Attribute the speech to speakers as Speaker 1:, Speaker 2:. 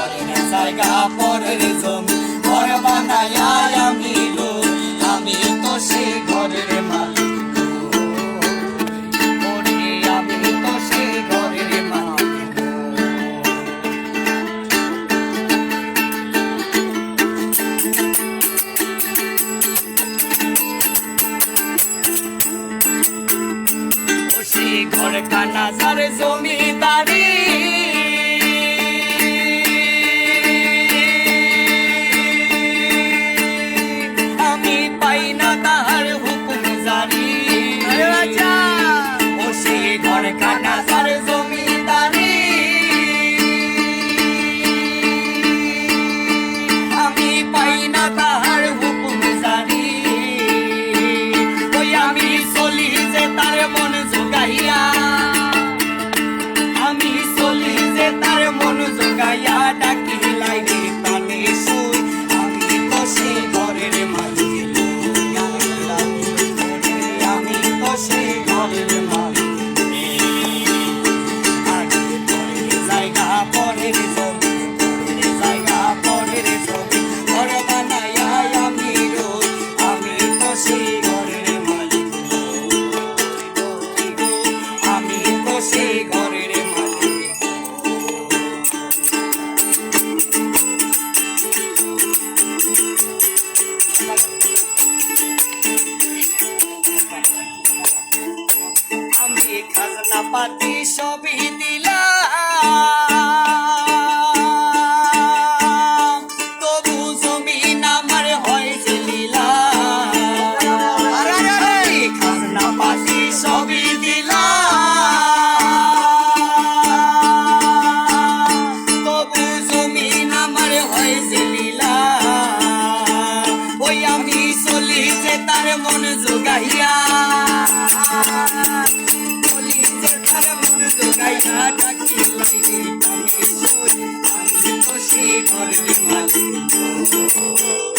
Speaker 1: ঘরের জায়গা পরের জমি ঘর বানায়া আমি লোক আমি তো সে ঘরের মালিক ওরে আমি তো সে ঘরের মালিক ও সে ঘর কানা যার জমিদারি আমি চলি যে তার মন জোগাইয়া ডাকি লাইনে পানে শুই আমি তো সে ঘরের মালিক আমি তো সে ঘরের মালিক আগে ঘরের জায়গা পরের জমি ঘরের জায়গা পরের জমি ঘর বানাইয়া আমি রই আমি তো সে ঘরের মালিক আমি তো সে ঘরের আমি খাজনা পাতি সবই দিলাম তবু জমিন আমার হয় যে লীলাম খাজনা পাতি সবই দিলাম তবু জমিন আমার হয় যে লীলাম ওই আমি চলি যে তার মন জোগাইয়া ডাকি লাইনে পানে শুই আমি তো সে ঘরের মালিক